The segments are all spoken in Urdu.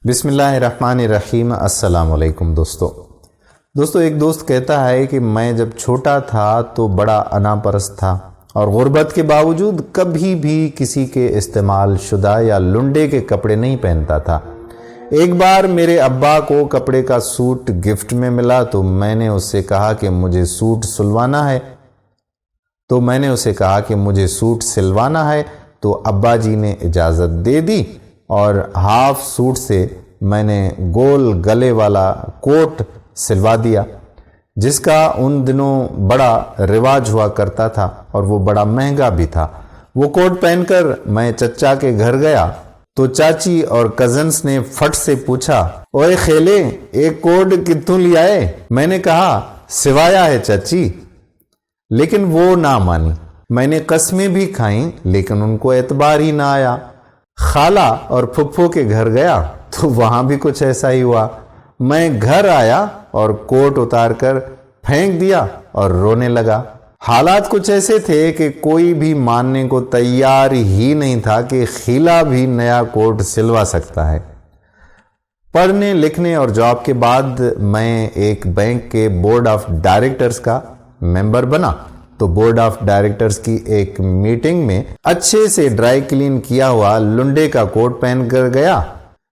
بسم اللہ الرحمن الرحیم۔ السلام علیکم دوستو ایک دوست کہتا ہے کہ میں جب چھوٹا تھا تو بڑا انا پرست تھا اور غربت کے باوجود کبھی بھی کسی کے استعمال شدہ یا لنڈے کے کپڑے نہیں پہنتا تھا۔ ایک بار میرے ابا کو کپڑے کا سوٹ گفٹ میں ملا تو میں نے اس سے کہا کہ مجھے سوٹ سلوانا ہے تو ابا جی نے اجازت دے دی اور ہاف سوٹ سے میں نے گول گلے والا کوٹ سلوا دیا، جس کا ان دنوں بڑا رواج ہوا کرتا تھا اور وہ بڑا مہنگا بھی تھا۔ وہ کوٹ پہن کر میں چچا کے گھر گیا تو چاچی اور کزنس نے فٹ سے پوچھا، اوے خیلے ایک کوٹ کتوں لیا ہے؟ میں نے کہا سوایا ہے چاچی، لیکن وہ نہ مانی۔ میں نے قسمیں بھی کھائیں لیکن ان کو اعتبار ہی نہ آیا۔ خالہ اور پھپھو کے گھر گیا تو وہاں بھی کچھ ایسا ہی ہوا۔ میں گھر آیا اور کوٹ اتار کر پھینک دیا اور رونے لگا۔ حالات کچھ ایسے تھے کہ کوئی بھی ماننے کو تیار ہی نہیں تھا کہ خیلہ بھی نیا کوٹ سلوا سکتا ہے۔ پڑھنے لکھنے اور جاب کے بعد میں ایک بینک کے بورڈ آف ڈائریکٹرز کا ممبر بنا تو بورڈ آف ڈائریکٹرز کی ایک میٹنگ میں اچھے سے ڈرائی کلین کیا ہوا لنڈے کا کوٹ پہن کر گیا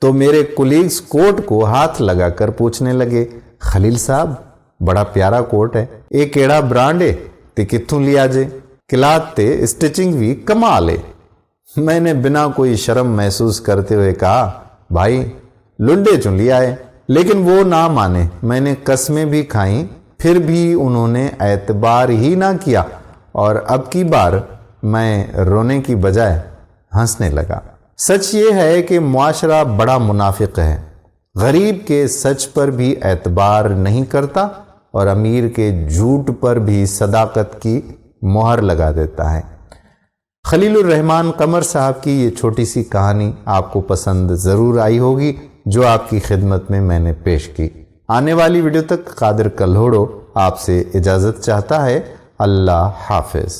تو میرے کولیگز کوٹ کو ہاتھ لگا کر پوچھنے لگے، خلیل صاحب بڑا پیارا کوٹ ہے، یہ کیڑا برانڈ ہے تے کتھوں لیا جے؟ کلاتھ تے اسٹچنگ بھی کمال ہے۔ میں نے بنا کوئی شرم محسوس کرتے ہوئے کہا، بھائی لنڈے چوں لیا ہے، لیکن وہ نہ مانے۔ میں نے قسمیں بھی کھائیں پھر بھی انہوں نے اعتبار ہی نہ کیا اور اب کی بار میں رونے کی بجائے ہنسنے لگا۔ سچ یہ ہے کہ معاشرہ بڑا منافق ہے، غریب کے سچ پر بھی اعتبار نہیں کرتا اور امیر کے جھوٹ پر بھی صداقت کی مہر لگا دیتا ہے۔ خلیل الرحمن قمر صاحب کی یہ چھوٹی سی کہانی آپ کو پسند ضرور آئی ہوگی جو آپ کی خدمت میں نے پیش کی۔ آنے والی ویڈیو تک قادر کلہوڑو آپ سے اجازت چاہتا ہے۔ اللہ حافظ۔